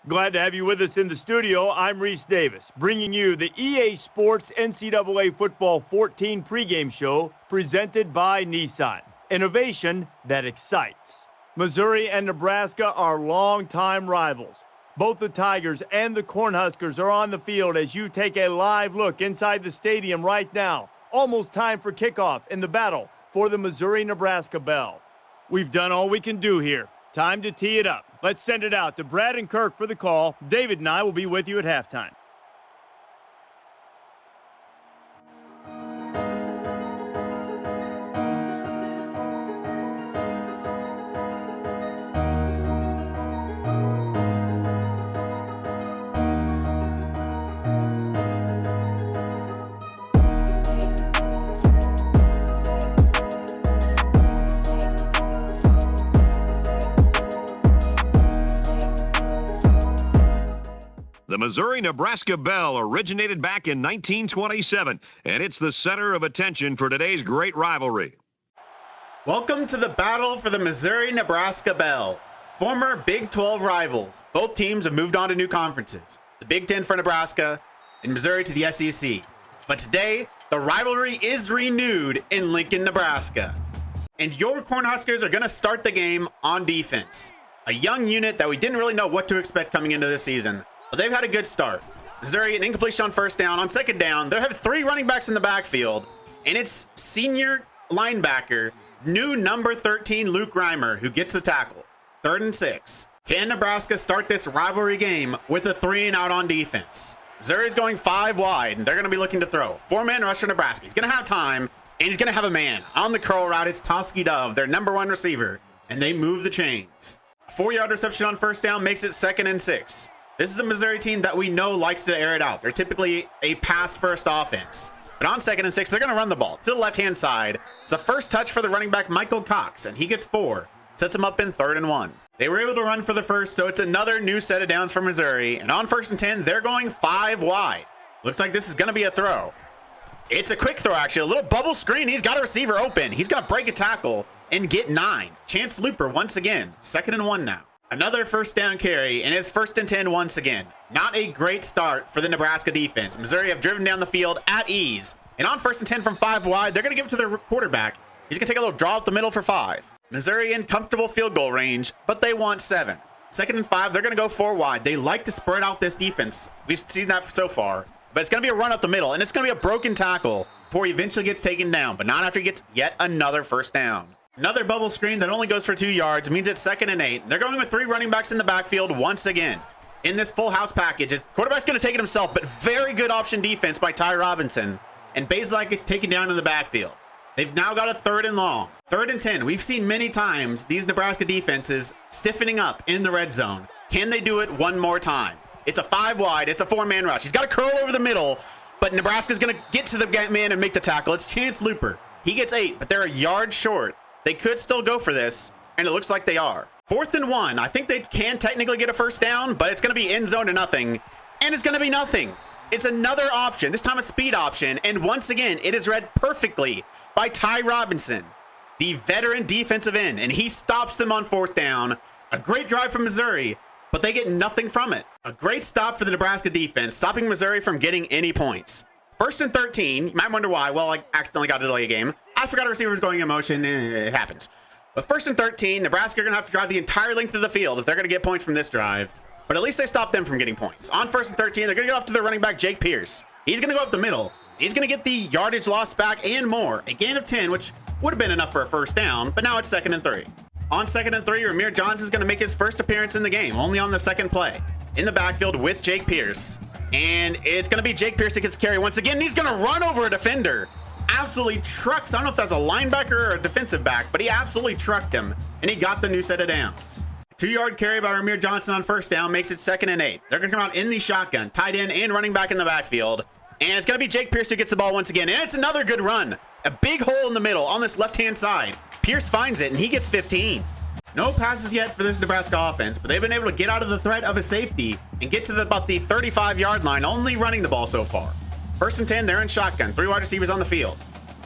Glad to have you with us in the studio. I'm Reese Davis, bringing you the EA Sports NCAA Football 14 pregame show presented by Nissan. Innovation that excites. Missouri and Nebraska are longtime rivals. Both the Tigers and the Cornhuskers are on the field as you take a live look inside the stadium right now. Almost time for kickoff in the battle for the Missouri-Nebraska bell. We've done all we can do here. Time to tee it up. Let's send it out to Brad and Kirk for the call. David and I will be with you at halftime. The Missouri-Nebraska bell originated back in 1927, and it's the center of attention for today's great rivalry. Welcome to the battle for the Missouri-Nebraska bell. Former Big 12 rivals. Both teams have moved on to new conferences. The Big 10 for Nebraska and Missouri to the SEC. But today, the rivalry is renewed in Lincoln, Nebraska. And your Cornhuskers are going to start the game on defense. A young unit that we didn't really know what to expect coming into this season. But they've had a good start. Missouri, an incompletion on first down. On second down, they have three running backs in the backfield. And it's senior linebacker, new number 13, Luke Reimer, who gets the tackle. 3rd and 6. Can Nebraska start this rivalry game with a 3-and-out on defense? Missouri's going 5 wide, and they're going to be looking to throw. 4-man rush for Nebraska. He's going to have time, and he's going to have a man. On the curl route, it's Toski Dove, their number 1 receiver, and they move the chains. A 4-yard reception on first down makes it 2nd and 6. This is a Missouri team that we know likes to air it out. They're typically a pass-first offense. But on 2nd and 6, they're going to run the ball to the left-hand side. It's the first touch for the running back, Michael Cox, and he gets 4. Sets him up in 3rd and 1. They were able to run for the first, so it's another new set of downs for Missouri. And on 1st and 10, they're going 5 wide. Looks like this is going to be a throw. It's a quick throw, actually. A little bubble screen. He's got a receiver open. He's going to break a tackle and get 9. Chance Looper once again. 2nd and 1 now. Another first down carry, and it's 1st and 10 once again. Not a great start for the Nebraska defense. Missouri have driven down the field at ease. And on 1st and 10 from 5 wide, they're going to give it to their quarterback. He's going to take a little draw up the middle for 5. Missouri in comfortable field goal range, but they want 7. 2nd and 5, they're going to go 4 wide. They like to spread out this defense. We've seen that so far. But it's going to be a run up the middle, and it's going to be a broken tackle before he eventually gets taken down, but not after he gets yet another first down. Another bubble screen that only goes for 2 yards means it's 2nd and 8. They're going with 3 running backs in the backfield once again. In this full house package, his quarterback's going to take it himself, but very good option defense by Ty Robinson. And Bazelak is taken down in the backfield. They've now got a 3rd and long. 3rd and 10. We've seen many times these Nebraska defenses stiffening up in the red zone. Can they do it one more time? It's a 5 wide. It's a 4-man rush. He's got a curl over the middle, but Nebraska's going to get to the man and make the tackle. It's Chance Looper. He gets 8, but they're a yard short. They could still go for this, and it looks like they are. 4th and 1. I think they can technically get a first down, but it's going to be end zone to nothing, and it's going to be nothing. It's another option, this time a speed option, and once again, it is read perfectly by Ty Robinson, the veteran defensive end, and he stops them on 4th down. A great drive from Missouri, but they get nothing from it. A great stop for the Nebraska defense, stopping Missouri from getting any points. 1st and 13, you might wonder why. Well, I accidentally got to delay a game. I forgot a receiver was going in motion. It happens. But 1st and 13, Nebraska are going to have to drive the entire length of the field if they're going to get points from this drive. But at least they stopped them from getting points. On 1st and 13, they're going to get off to their running back, Jake Pierce. He's going to go up the middle. He's going to get the yardage lost back and more. A gain of 10, which would have been enough for a first down, but now it's 2nd and 3. On 2nd and 3, Ramir Johnson is going to make his first appearance in the game, only on the 2nd play. In the backfield with Jake Pierce. And it's going to be Jake Pierce that gets the carry once again. He's going to run over a defender. Absolutely trucks. I don't know if that's a linebacker or a defensive back, but he absolutely trucked him, and he got the new set of downs. 2-yard carry by Ramir Johnson on first down makes it 2nd and 8. They're going to come out in the shotgun, tight end and running back in the backfield. And it's going to be Jake Pierce who gets the ball once again. And it's another good run. A big hole in the middle on this left-hand side. Pierce finds it, and he gets 15. No passes yet for this Nebraska offense, but they've been able to get out of the threat of a safety and get to about the 35-yard line, only running the ball so far. 1st and 10, they're in shotgun. 3 wide receivers on the field.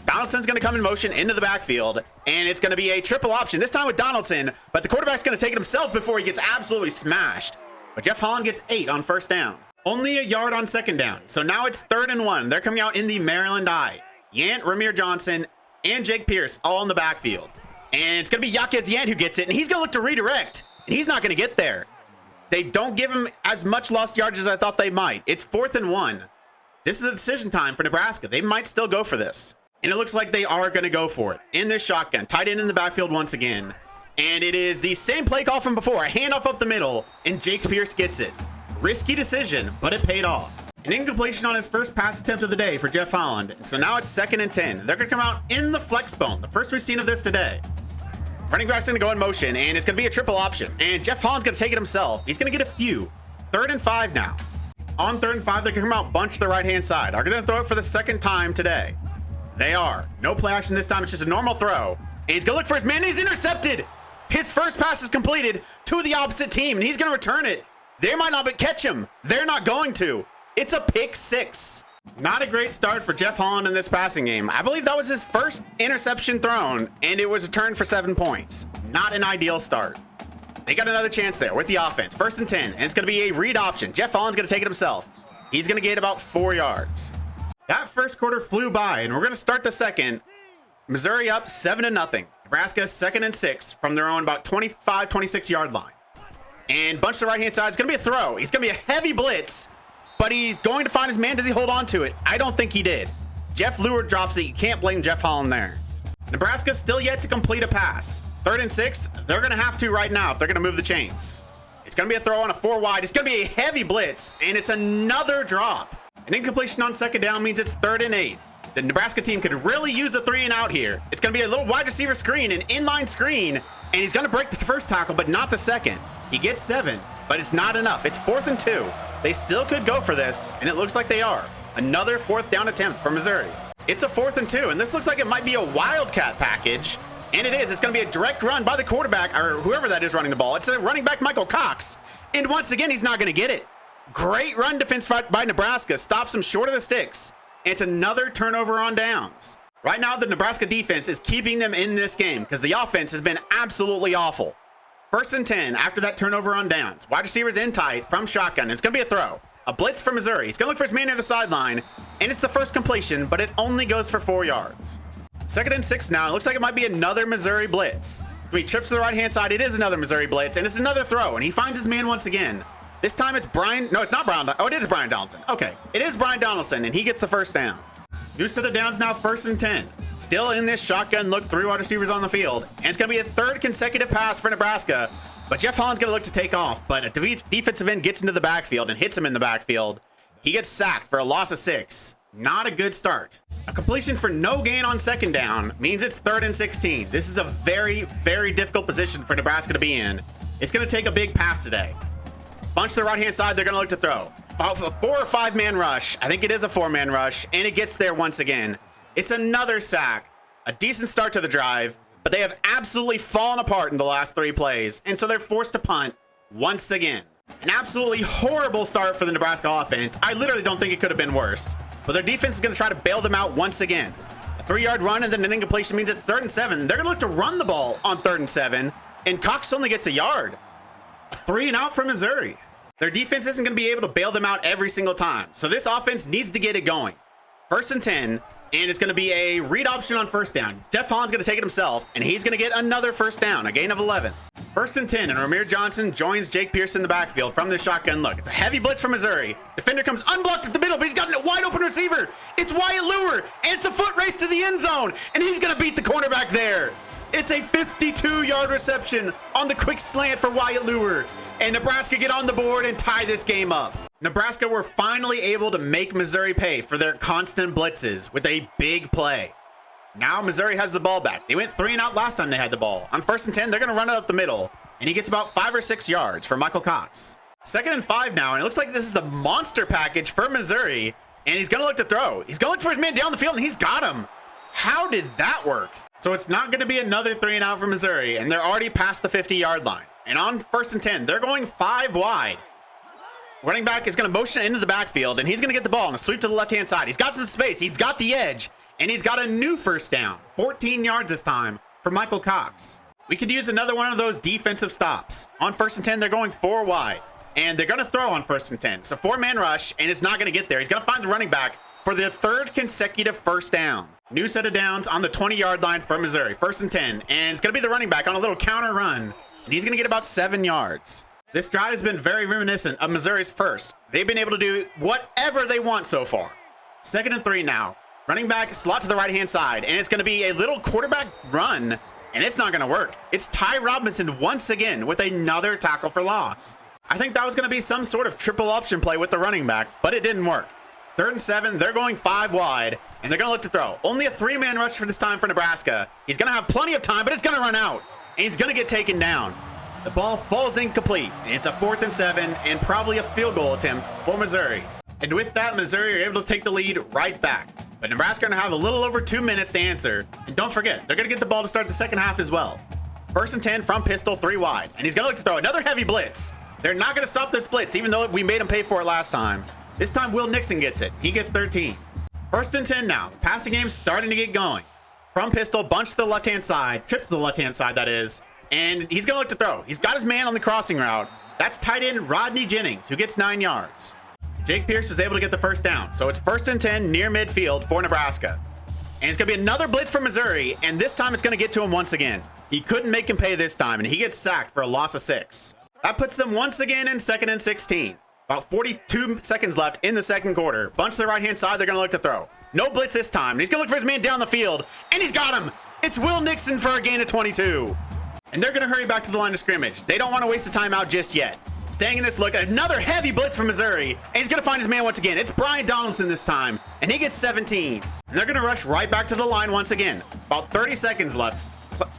Donaldson's going to come in motion into the backfield, and it's going to be a triple option, this time with Donaldson, but the quarterback's going to take it himself before he gets absolutely smashed. but Jeff Holland gets 8 on first down. Only a yard on second down. So now it's 3rd and 1. They're coming out in the Maryland I. Yant, Ramir Johnson, and Jake Pierce all in the backfield. And it's going to be Yaquez Yant who gets it, and he's going to look to redirect, and he's not going to get there. They don't give him as much lost yardage as I thought they might. It's 4th and 1. This is a decision time for Nebraska. They might still go for this. And it looks like they are going to go for it. In this shotgun, tight end in the backfield once again. And it is the same play call from before. A handoff up the middle, and Jake Pierce gets it. Risky decision, but it paid off. An incompletion on his first pass attempt of the day for Jeff Holland. So now it's 2nd and 10. They're going to come out in the flex bone. The first we've seen of this today. Running back's going to go in motion, and it's going to be a triple option. And Jeff Holland's going to take it himself. He's going to get a few. 3rd and 5 now. On 3rd and 5, they're going to come out bunch to the right-hand side. Are they going to throw it for the 2nd time today? They are. No play action this time. It's just a normal throw. And he's going to look for his man. He's intercepted. His first pass is completed to the opposite team, and he's going to return it. They might not catch him. They're not going to. It's a pick 6. Not a great start for Jeff Holland in this passing game. I believe that was his first interception thrown, and it was returned for 7 points. Not an ideal start. They got another chance there with the offense. 1st and 10, and it's going to be a read option. Jeff Holland's going to take it himself. He's going to get about 4 yards. That first quarter flew by, and we're going to start the second. Missouri up 7-0. Nebraska 2nd and 6 from their own about 25, 26 yard line. And bunch to the right-hand side. It's going to be a throw. He's going to be a heavy blitz, but he's going to find his man. Does he hold on to it? I don't think he did. Jeff Lure drops it. You can't blame Jeff Holland there. Nebraska's still yet to complete a pass. 3rd and 6. They're going to have to right now if they're going to move the chains. It's going to be a throw on a 4 wide. It's going to be a heavy blitz, and it's another drop. An incompletion on 2nd down means it's 3rd and 8. The Nebraska team could really use a 3 and out here. It's going to be a little wide receiver screen, an inline screen, and he's going to break the first tackle, but not the second. He gets 7, but it's not enough. It's 4th and 2. They still could go for this, and it looks like they are. Another 4th down attempt for Missouri. It's a 4th and 2, and this looks like it might be a wildcat package, and it is. It's going to be a direct run by the quarterback, or whoever that is running the ball. It's a running back, Michael Cox, and once again, he's not going to get it. Great run defense by Nebraska. Stops him short of the sticks. It's another turnover on downs. Right now, the Nebraska defense is keeping them in this game because the offense has been absolutely awful. 1st and 10 after that turnover on downs. Wide receivers in tight from shotgun. It's going to be a throw. A blitz for Missouri. He's going to look for his man near the sideline, and it's the first completion, but it only goes for 4 yards. 2nd and 6 now. It looks like it might be another Missouri blitz. He trips to the right-hand side. It is another Missouri blitz, and it's another throw, and he finds his man once again. This time it's Brian. No, it's not Brian. Oh, it is Brian Donaldson. Okay. It is Brian Donaldson, and he gets the first down. New set of downs now, 1st and 10. Still in this shotgun look, 3 wide receivers on the field. And it's going to be a 3rd consecutive pass for Nebraska. But Jeff Holland's going to look to take off. But a defensive end gets into the backfield and hits him in the backfield. He gets sacked for a loss of 6. Not a good start. A completion for no gain on 2nd down means it's 3rd and 16. This is a very, very difficult position for Nebraska to be in. It's going to take a big pass today. Bunch to the right-hand side, they're going to look to throw. A 4 or 5 man rush. I think it is a 4-man rush, and it gets there once again. It's another sack. A decent start to the drive, but they have absolutely fallen apart in the last 3 plays, and so they're forced to punt once again. An absolutely horrible start for the Nebraska offense. I literally don't think it could have been worse, but their defense is going to try to bail them out once again. A 3-yard run and then an incompletion means it's 3rd and 7. They're going to look to run the ball on 3rd and 7, and Cox only gets a yard. A 3 and out for Missouri. Their defense isn't going to be able to bail them out every single time. So this offense needs to get it going. 1st and 10, and it's going to be a read option on 1st down. Jeff Holland's going to take it himself, and he's going to get another 1st down, a gain of 11. 1st and 10, and Ramir Johnson joins Jake Pierce in the backfield from the shotgun look. It's a heavy blitz from Missouri. Defender comes unblocked at the middle, but he's got a wide open receiver. It's Wyatt Lure, and it's a foot race to the end zone, and he's going to beat the cornerback there. It's a 52-yard reception on the quick slant for Wyatt Lure. And Nebraska get on the board and tie this game up. Nebraska were finally able to make Missouri pay for their constant blitzes with a big play. Now Missouri has the ball back. They went 3 and out last time they had the ball. On 1st and 10, they're going to run it up the middle. And he gets about 5 or 6 yards for Michael Cox. 2nd and 5 now, and it looks like this is the monster package for Missouri. And he's going to look to throw. He's going to look for his man down the field, and he's got him. How did that work? So it's not going to be another 3 and out for Missouri, and they're already past the 50-yard line. And on 1st and 10, they're going 5 wide. Running back is going to motion into the backfield, and he's going to get the ball and sweep to the left-hand side. He's got some space. He's got the edge, and he's got a new 1st down. 14 yards this time for Michael Cox. We could use another one of those defensive stops. On 1st and 10, they're going 4 wide. and they're going to throw on 1st and 10. It's a 4-man rush, and it's not going to get there. He's going to find the running back for the 3rd consecutive first down. New set of downs on the 20-yard line for Missouri. 1st and 10, and it's going to be the running back on a little counter run, and he's going to get about 7 yards. This drive has been very reminiscent of Missouri's first. They've been able to do whatever they want so far. 2nd and 3 now. Running back, slot to the right-hand side, and it's going to be a little quarterback run, and it's not going to work. It's Ty Robinson once again with another tackle for loss. I think that was going to be some sort of triple option play with the running back, but it didn't work. 3rd and 7, they're going 5 wide, and they're going to look to throw. Only a 3-man rush for this time for Nebraska. He's going to have plenty of time, but it's going to run out, and he's going to get taken down. The ball falls incomplete. It's a 4th and 7, and probably a field goal attempt for Missouri. And with that, Missouri are able to take the lead right back. But Nebraska are going to have a little over 2 minutes to answer. And don't forget, they're going to get the ball to start the second half as well. 1st and 10 from pistol, 3 wide. And he's going to look to throw another heavy blitz. They're not going to stop this blitz, even though we made him pay for it last time. This time, Will Nixon gets it. He gets 13. 1st and 10 now. The passing game's starting to get going. From pistol, bunch to the left-hand side. Trips to the left-hand side, that is. And he's going to look to throw. He's got his man on the crossing route. That's tight end Rodney Jennings, who gets 9 yards. Jake Pierce is able to get the first down. So it's 1st and 10 near midfield for Nebraska. And it's going to be another blitz from Missouri, and this time it's going to get to him once again. He couldn't make him pay this time, and he gets sacked for a loss of 6. That puts them once again in 2nd and 16. About 42 seconds left in the second quarter. Bunch to the right-hand side, they're going to look to throw. No blitz this time. And he's going to look for his man down the field, and he's got him. It's Will Nixon for a gain of 22. And they're going to hurry back to the line of scrimmage. They don't want to waste the timeout just yet. Staying in this look, another heavy blitz from Missouri, and he's going to find his man once again. It's Brian Donaldson this time, and he gets 17. And they're going to rush right back to the line once again. About 30 seconds left.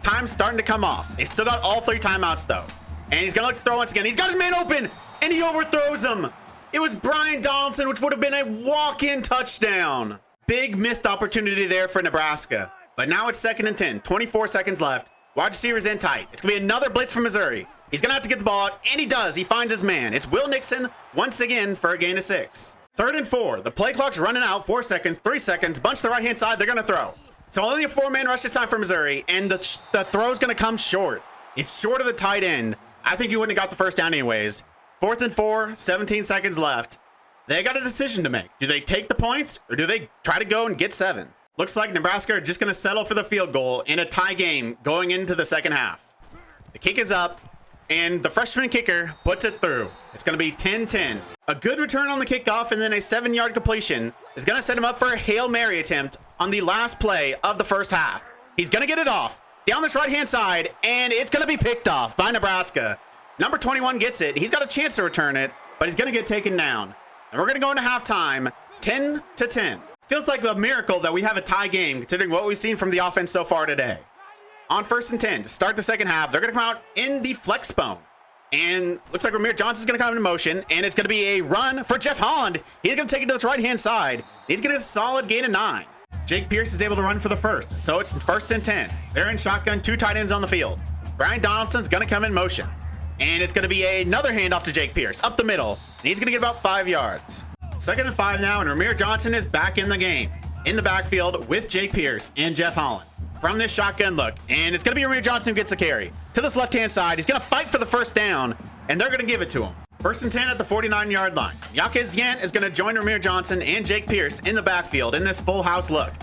Time's starting to come off. They still got all 3 timeouts, though. And he's going to look to throw once again. He's got his man open, and he overthrows him. It was Brian Donaldson, which would have been a walk-in touchdown. Big missed opportunity there for Nebraska. But now it's 2nd and 10, 24 seconds left. Wide receivers in tight. It's going to be another blitz from Missouri. He's going to have to get the ball out, and he does. He finds his man. It's Will Nixon once again for a gain of 6. 3rd and 4. The play clock's running out. 4 seconds, 3 seconds. Bunch to the right-hand side. They're going to throw. So only a 4-man rush this time for Missouri, and the throw's going to come short. It's short of the tight end. I think he wouldn't have got the first down anyways. 4th and 4, 17 seconds left. They got a decision to make. Do they take the points, or do they try to go and get 7? Looks like Nebraska are just going to settle for the field goal in a tie game going into the second half. The kick is up, and the freshman kicker puts it through. It's going to be 10-10. A good return on the kickoff and then a 7-yard completion is going to set him up for a Hail Mary attempt on the last play of the first half. He's going to get it off down this right-hand side, and it's going to be picked off by Nebraska. Number 21 gets it. He's got a chance to return it, but he's going to get taken down. And we're going to go into halftime 10-10. Feels like a miracle that we have a tie game considering what we've seen from the offense so far today. On 1st and 10 to start the second half, they're going to come out in the flex bone. And looks like Ramir Johnson's going to come into motion, and it's going to be a run for Jeff Holland. He's going to take it to the right-hand side. He's going to get a solid gain of 9. Jake Pierce is able to run for the first, so it's 1st and 10. They're in shotgun, 2 tight ends on the field. Brian Donaldson's going to come in motion. And it's going to be another handoff to Jake Pierce up the middle, and he's going to get about 5 yards. 2nd and 5 now, and Ramir Johnson is back in the game. In the backfield with Jake Pierce and Jeff Holland. From this shotgun look, and it's going to be Ramir Johnson who gets the carry. To this left-hand side, he's going to fight for the first down, and they're going to give it to him. 1st and 10 at the 49-yard line. Yaquez Yant is going to join Ramir Johnson and Jake Pierce in the backfield in this full house look.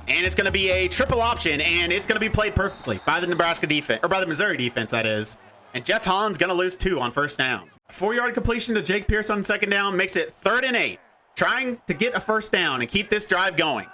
And it's going to be a triple option, and it's going to be played perfectly by the Nebraska defense, or by the Missouri defense, that is. And Jeff Holland's going to lose 2 on first down. A 4-yard completion to Jake Pierce on second down makes it 3rd and 8. Trying to get a first down and keep this drive going.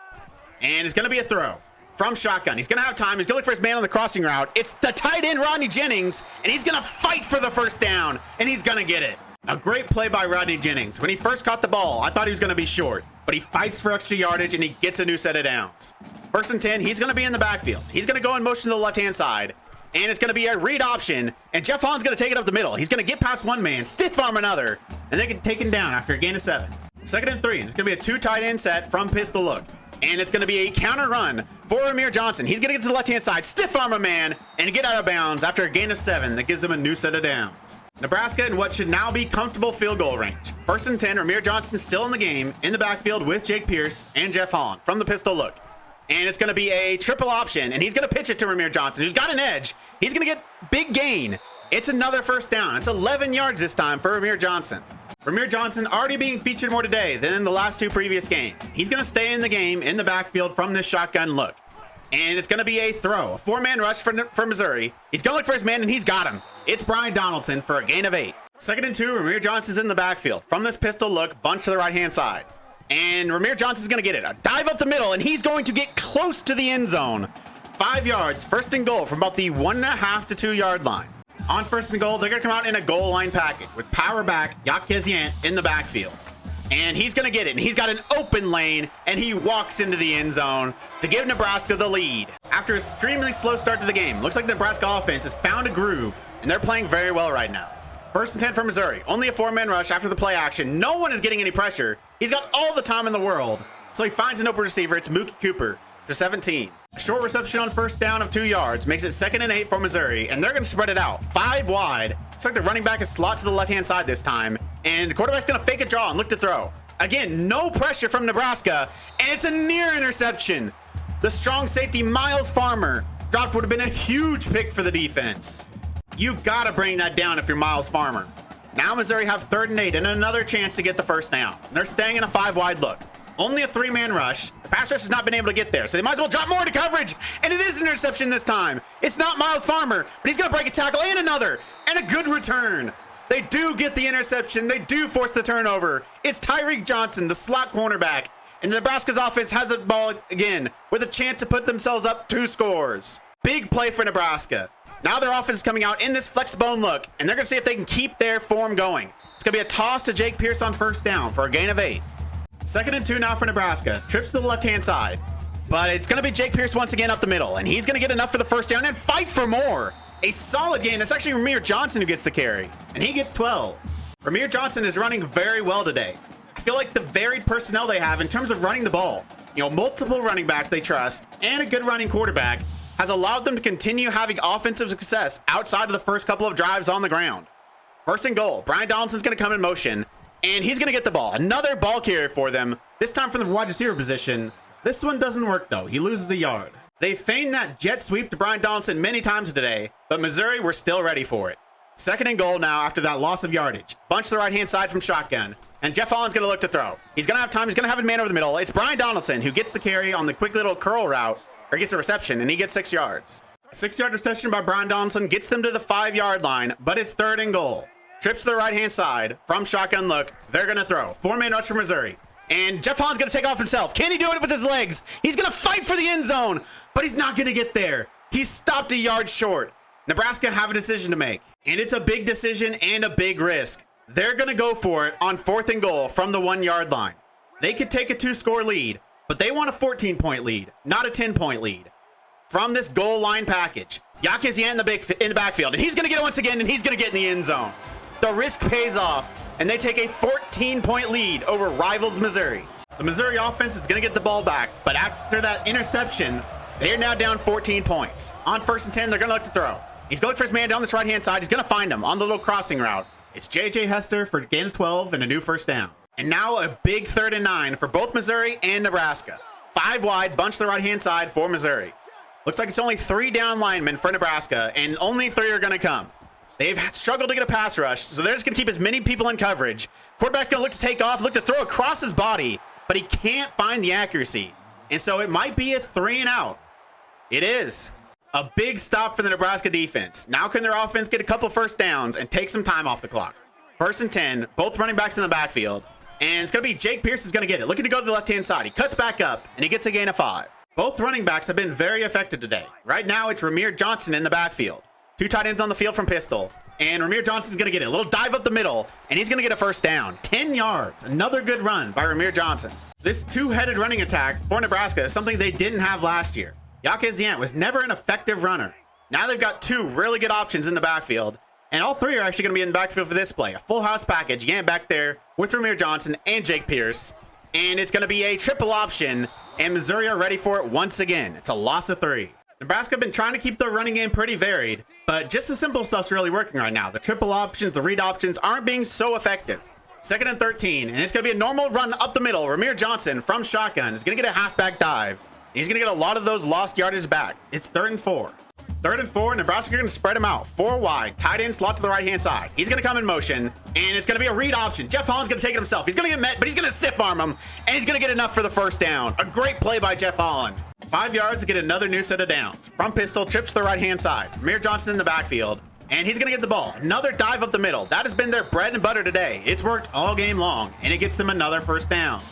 And it's going to be a throw from shotgun. He's going to have time. He's going to look for his man on the crossing route. It's the tight end, Rodney Jennings, and he's going to fight for the first down, and he's going to get it. A great play by Rodney Jennings. When he first caught the ball, I thought he was going to be short, but he fights for extra yardage, and he gets a new set of downs. 1st and 10, he's going to be in the backfield. He's going to go in motion to the left-hand side, and it's going to be a read option, and Jeff Holland's going to take it up the middle. He's going to get past one man, stiff arm another, and they get taken down after a gain of 7. 2nd and 3, it's going to be a 2 tight end set from pistol look. And it's going to be a counter run for Ramir Johnson. He's going to get to the left-hand side, stiff arm a man, and get out of bounds after a gain of 7 that gives him a new set of downs. Nebraska in what should now be comfortable field goal range. 1st and 10, Ramir Johnson still in the game, in the backfield with Jake Pierce and Jeff Holland from the pistol look. And it's going to be a triple option, and he's going to pitch it to Ramir Johnson, who's got an edge. He's going to get big gain. It's another first down. It's 11 yards this time for Ramir Johnson. Ramir Johnson already being featured more today than in the last two previous games. He's going to stay in the game in the backfield from this shotgun look. And it's going to be a throw. A four-man rush for Missouri. He's going to look for his man, and he's got him. It's Brian Donaldson for a gain of 8. 2nd and 2, Ramir Johnson's in the backfield. From this pistol look, bunch to the right-hand side. And Ramir Johnson's going to get it. A dive up the middle, and he's going to get close to the end zone. 5 yards, 1st and goal from about the 1.5 to 2 yard line. On 1st and goal, they're going to come out in a goal line package with power back Yakezian in the backfield. And he's going to get it, and he's got an open lane, and he walks into the end zone to give Nebraska the lead. After an extremely slow start to the game, looks like the Nebraska offense has found a groove, and they're playing very well right now. 1st and 10 for Missouri. Only a four-man rush after the play action. No one is getting any pressure. He's got all the time in the world. So he finds an open receiver. It's Mookie Cooper for 17. A short reception on 1st down of 2 yards makes it 2nd and 8 for Missouri, and they're going to spread it out 5 wide. Looks like the running back is slot to the left-hand side this time, and the quarterback's going to fake a draw and look to throw. Again, no pressure from Nebraska, and it's a near interception. The strong safety Miles Farmer dropped would have been a huge pick for the defense. You got to bring that down if you're Miles Farmer. Now Missouri have 3rd and 8 and another chance to get the first down. They're staying in a 5-wide look. Only a 3-man rush. The pass rush has not been able to get there, so they might as well drop more to coverage. And it is an interception this time. It's not Miles Farmer, but he's going to break a tackle and another. And a good return. They do get the interception. They do force the turnover. It's Tyreek Johnson, the slot cornerback. And Nebraska's offense has the ball again with a chance to put themselves up 2 scores. Big play for Nebraska. Now their offense is coming out in this flex bone look, and they're going to see if they can keep their form going. It's going to be a toss to Jake Pierce on 1st down for a gain of 8. 2nd and 2 now for Nebraska. Trips to the left-hand side. But it's going to be Jake Pierce once again up the middle, and he's going to get enough for the first down and fight for more. A solid gain. It's actually Ramir Johnson who gets the carry, and he gets 12. Ramir Johnson is running very well today. I feel like the varied personnel they have in terms of running the ball, multiple running backs they trust, and a good running quarterback, has allowed them to continue having offensive success outside of the first couple of drives on the ground. 1st and goal. Brian Donaldson's going to come in motion, and he's going to get the ball. Another ball carrier for them, this time from the wide receiver position. This one doesn't work, though. He loses a yard. They feigned that jet sweep to Brian Donaldson many times today, but Missouri were still ready for it. 2nd and goal now after that loss of yardage. Bunch to the right-hand side from shotgun, and Jeff Holland's going to look to throw. He's going to have time. He's going to have a man over the middle. It's Brian Donaldson who gets the carry on the quick little curl route, or gets a reception, and he gets 6 yards. A 6-yard reception by Brian Donaldson gets them to the 5-yard line, but it's 3rd and goal. Trips to the right-hand side from shotgun look. They're going to throw. 4-man rush for Missouri. And Jeff Holland's going to take off himself. Can he do it with his legs? He's going to fight for the end zone, but he's not going to get there. He's stopped a yard short. Nebraska have a decision to make, and it's a big decision and a big risk. They're going to go for it on 4th and goal from the 1-yard line. They could take a 2-score lead, but they want a 14-point lead, not a 10-point lead. From this goal line package, Yakezian in the backfield, and he's going to get it once again, and he's going to get in the end zone. The risk pays off, and they take a 14-point lead over rivals Missouri. The Missouri offense is going to get the ball back, but after that interception, they are now down 14 points. On 1st and 10, they're going to look to throw. He's going for his man down this right-hand side. He's going to find him on the little crossing route. It's J.J. Hester for a gain of 12 and a new 1st down. And now a big 3rd and 9 for both Missouri and Nebraska. 5 wide, bunch to the right-hand side for Missouri. Looks like it's only 3 down linemen for Nebraska, and only 3 are going to come. They've struggled to get a pass rush, so they're just going to keep as many people in coverage. Quarterback's going to look to take off, look to throw across his body, but he can't find the accuracy. And so it might be a 3 and out. It is. A big stop for the Nebraska defense. Now can their offense get a couple 1st downs and take some time off the clock? 1st and 10, both running backs in the backfield. And it's going to be Jake Pierce is going to get it. Looking to go to the left-hand side. He cuts back up, and he gets a gain of 5. Both running backs have been very effective today. Right now, it's Ramir Johnson in the backfield. 2 tight ends on the field from pistol. And Ramir Johnson's going to get it. A little dive up the middle, and he's going to get a 1st down. 10 yards. Another good run by Ramir Johnson. This 2-headed running attack for Nebraska is something they didn't have last year. Yakezian was never an effective runner. Now they've got 2 really good options in the backfield, and all 3 are actually going to be in the backfield for this play. A full house package again back there with Ramir Johnson and Jake Pierce, and it's going to be a triple option, and Missouri are ready for it once again. It's a loss of 3. Nebraska have been trying to keep their running game pretty varied, but just the simple stuff's really working right now. The triple options, the read options aren't being so effective. 2nd and 13, and it's going to be a normal run up the middle. Ramir Johnson from shotgun is going to get a halfback dive. He's going to get a lot of those lost yardage back. It's 3rd and 4. 3rd and 4, Nebraska going to spread him out. 4 wide, tight end slot to the right-hand side. He's going to come in motion, and it's going to be a read option. Jeff Holland's going to take it himself. He's going to get met, but he's going to stiff arm him, and he's going to get enough for the first down. A great play by Jeff Holland. 5 yards to get another new set of downs. Front pistol, trips to the right-hand side. Amir Johnson in the backfield, and he's going to get the ball. Another dive up the middle. That has been their bread and butter today. It's worked all game long, and it gets them another first down.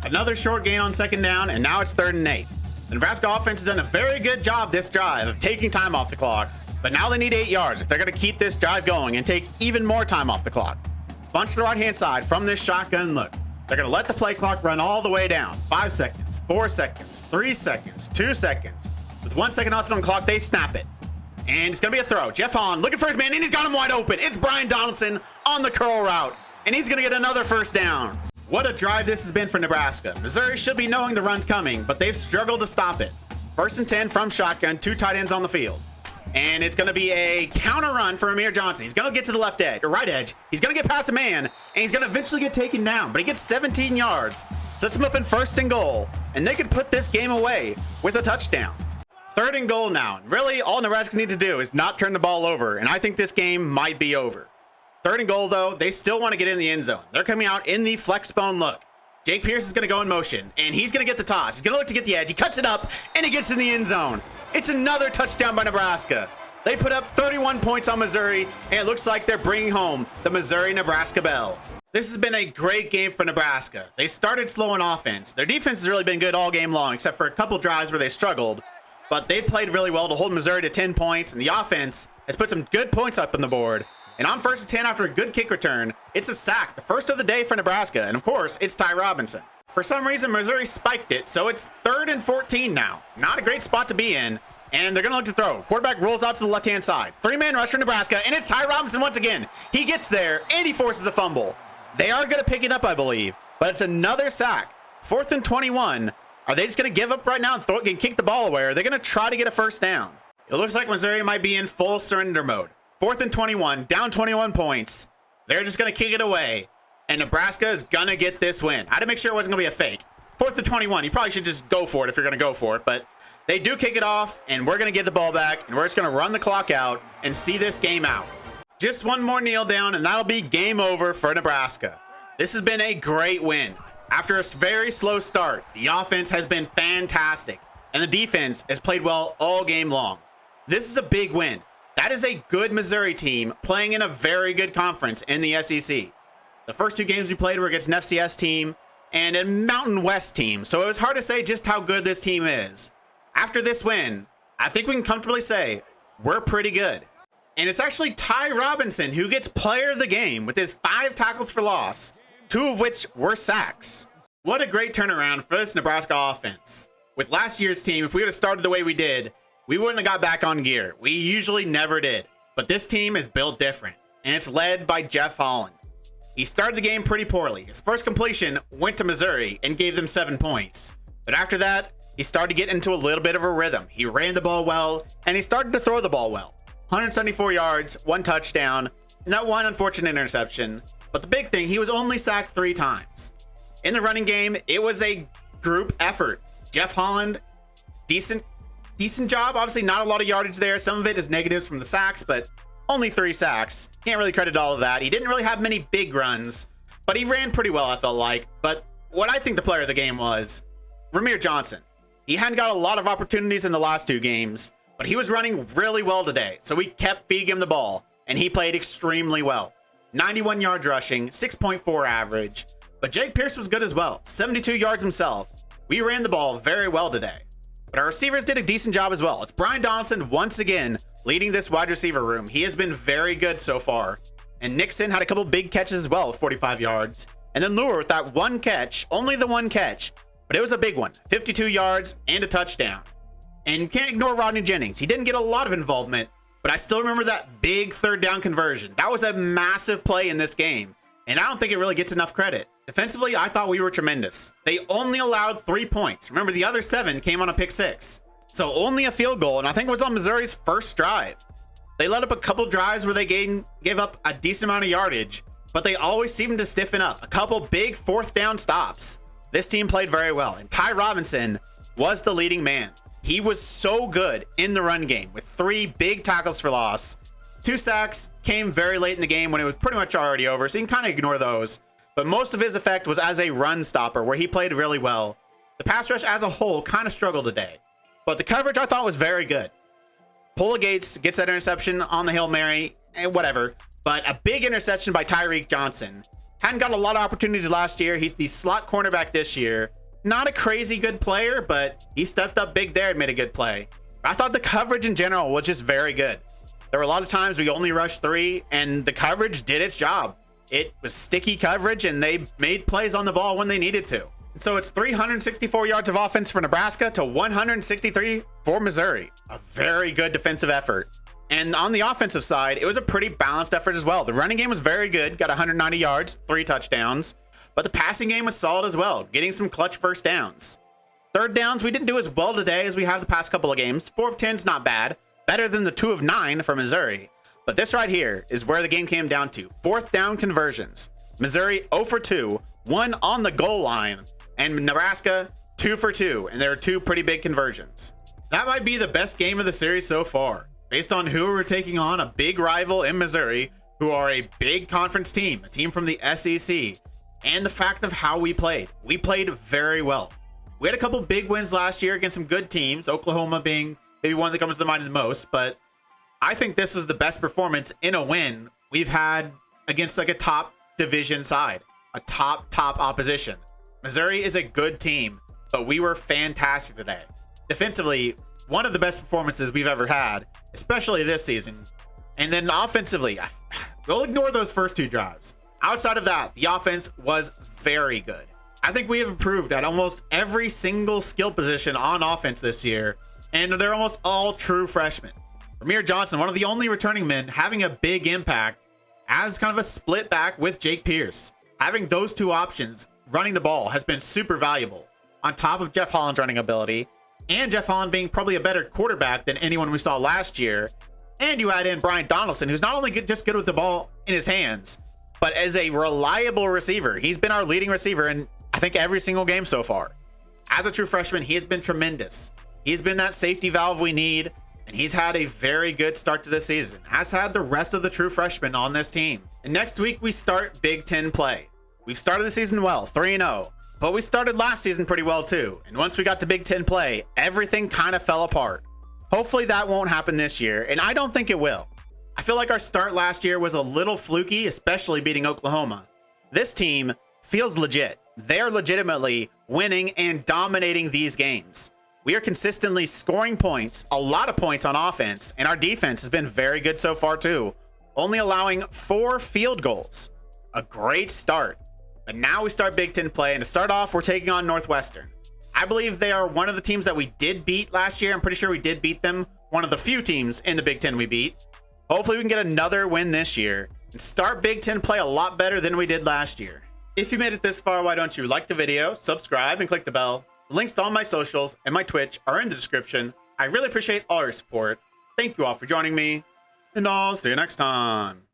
Another short gain on 2nd down, and now it's 3rd and 8. The Nebraska offense has done a very good job this drive of taking time off the clock, but now they need 8 yards if they're going to keep this drive going and take even more time off the clock. Bunch to the right-hand side from this shotgun look. They're going to let the play clock run all the way down. 5 seconds, 4 seconds, 3 seconds, 2 seconds. With 1 second left on the clock, they snap it. And it's going to be a throw. Jeff Holland looking for his man, and he's got him wide open. It's Brian Donaldson on the curl route, and he's going to get another first down. What a drive this has been for Nebraska. Missouri should be knowing the run's coming, but they've struggled to stop it. 1st and 10 from shotgun, 2 tight ends on the field. And it's going to be a counter run for Amir Johnson. He's going to get to the left edge, or right edge. He's going to get past a man, and he's going to eventually get taken down. But he gets 17 yards, sets him up in 1st and goal, and they could put this game away with a touchdown. 3rd and goal now. Really, all Nebraska needs to do is not turn the ball over, and I think this game might be over. 3rd and goal, though, they still want to get in the end zone. They're coming out in the flex bone look. Jake Pierce is going to go in motion, and he's going to get the toss. He's going to look to get the edge. He cuts it up, and he gets in the end zone. It's another touchdown by Nebraska. They put up 31 points on Missouri, and it looks like they're bringing home the Missouri-Nebraska Bell. This has been a great game for Nebraska. They started slow in offense. Their defense has really been good all game long, except for a couple drives where they struggled. But they played really well to hold Missouri to 10 points, and the offense has put some good points up on the board. And on 1st and 10 after a good kick return, it's a sack, the first of the day for Nebraska. And of course, it's Ty Robinson. For some reason, Missouri spiked it, so it's 3rd and 14 now. Not a great spot to be in. And they're going to look to throw. Quarterback rolls out to the left-hand side. 3-man rush for Nebraska, and it's Ty Robinson once again. He gets there, and he forces a fumble. They are going to pick it up, I believe. But it's another sack. 4th and 21. Are they just going to give up right now and kick the ball away? Or are they going to try to get a first down? It looks like Missouri might be in full surrender mode. 4th and 21, down 21 points. They're just going to kick it away. And Nebraska is going to get this win. I had to make sure it wasn't going to be a fake. 4th and 21, you probably should just go for it if you're going to go for it. But they do kick it off, and we're going to get the ball back, and we're just going to run the clock out and see this game out. Just one more kneel down, and that'll be game over for Nebraska. This has been a great win. After a very slow start, the offense has been fantastic, and the defense has played well all game long. This is a big win. That is a good Missouri team playing in a very good conference in the SEC. The first 2 games we played were against an FCS team and a Mountain West team, so it was hard to say just how good this team is. After this win, I think we can comfortably say we're pretty good. And it's actually Ty Robinson who gets player of the game with his 5 tackles for loss, 2 of which were sacks. What a great turnaround for this Nebraska offense. With last year's team, if we would have started the way we did, we wouldn't have got back on gear. We usually never did. But this team is built different, and it's led by Jeff Holland. He started the game pretty poorly. His first completion went to Missouri and gave them 7 points. But after that, he started to get into a little bit of a rhythm. He ran the ball well, and he started to throw the ball well. 174 yards, 1 touchdown, and that 1 unfortunate interception. But the big thing, he was only sacked 3 times. In the running game, it was a group effort. Jeff Holland, decent job. Obviously, not a lot of yardage there. Some of it is negatives from the sacks, but only 3 sacks. Can't really credit all of that. He didn't really have many big runs, but he ran pretty well, I felt like. But what I think the player of the game was Amir Johnson. He hadn't got a lot of opportunities in the last 2 games, but he was running really well today. So we kept feeding him the ball, and he played extremely well. 91 yards rushing, 6.4 average. But Jake Pierce was good as well, 72 yards himself. We ran the ball very well today. But our receivers did a decent job as well. It's Brian Donaldson once again leading this wide receiver room. He has been very good so far. And Nixon had a couple big catches as well with 45 yards. And then Lure with that 1 catch, only the 1 catch, but it was a big one, 52 yards and a touchdown. And you can't ignore Rodney Jennings. He didn't get a lot of involvement, but I still remember that big 3rd down conversion. That was a massive play in this game, and I don't think it really gets enough credit. Defensively, I thought we were tremendous. They only allowed 3 points. Remember, the other 7 came on a pick 6. So only a field goal, and I think it was on Missouri's first drive. They let up a couple drives where they gave up a decent amount of yardage, but they always seemed to stiffen up. A couple big 4th down stops. This team played very well, and Ty Robinson was the leading man. He was so good in the run game with 3 big tackles for loss. 2 sacks came very late in the game when it was pretty much already over, so you can kind of ignore those. But most of his effect was as a run stopper, where he played really well. The pass rush as a whole kind of struggled today, but the coverage I thought was very good. Pola Gates gets that interception on the Hail Mary, and whatever. But a big interception by Tyreek Johnson. Hadn't got a lot of opportunities last year. He's the slot cornerback this year. Not a crazy good player, but he stepped up big there and made a good play. I thought the coverage in general was just very good. There were a lot of times we only rushed 3, and the coverage did its job. It was sticky coverage, and they made plays on the ball when they needed to. So it's 364 yards of offense for Nebraska to 163 for Missouri. A very good defensive effort. And on the offensive side, it was a pretty balanced effort as well. The running game was very good, got 190 yards, 3 touchdowns. But the passing game was solid as well, getting some clutch first downs. Third downs, we didn't do as well today as we have the past couple of games. 4 of 10's not bad, better than the 2 of 9 for Missouri. But this right here is where the game came down to. 4th down conversions. Missouri 0 for 2, 1 on the goal line. And Nebraska 2 for 2, and there are 2 pretty big conversions. That might be the best game of the series so far, based on who we're taking on, a big rival in Missouri, who are a big conference team, a team from the SEC, and the fact of how we played. We played very well. We had a couple big wins last year against some good teams, Oklahoma being maybe one that comes to mind the most, but I think this was the best performance in a win we've had against like a top division side, a top opposition. Missouri is a good team, but we were fantastic today. Defensively, one of the best performances we've ever had, especially this season. And then offensively, we'll ignore those first 2 drives. Outside of that, the offense was very good. I think we have improved at almost every single skill position on offense this year, and they're almost all true freshmen. Ramir Johnson, one of the only returning men, having a big impact as kind of a split back with Jake Pierce. Having those 2 options running the ball has been super valuable, on top of Jeff Holland's running ability, and Jeff Holland being probably a better quarterback than anyone we saw last year. And you add in Brian Donaldson, who's not only just good with the ball in his hands, but as a reliable receiver. He's been our leading receiver in, I think, every single game so far. As a true freshman, he has been tremendous. He's been that safety valve we need, and he's had a very good start to the season, as had the rest of the true freshmen on this team. And next week, we start Big Ten play. We've started the season well, 3-0, but we started last season pretty well too. And once we got to Big Ten play, everything kind of fell apart. Hopefully that won't happen this year, and I don't think it will. I feel like our start last year was a little fluky, especially beating Oklahoma. This team feels legit. They're legitimately winning and dominating these games. We are consistently scoring points, a lot of points on offense, and our defense has been very good so far too, only allowing 4 field goals. A great start. But now we start Big Ten play, and to start off, we're taking on Northwestern. I believe they are one of the teams that we did beat last year. I'm pretty sure we did beat them. One of the few teams in the Big Ten we beat. Hopefully we can get another win this year and start Big Ten play a lot better than we did last year. If you made it this far, why don't you like the video, subscribe, and click the bell. The links to all my socials and my Twitch are in the description. I really appreciate all your support. Thank you all for joining me, and I'll see you next time.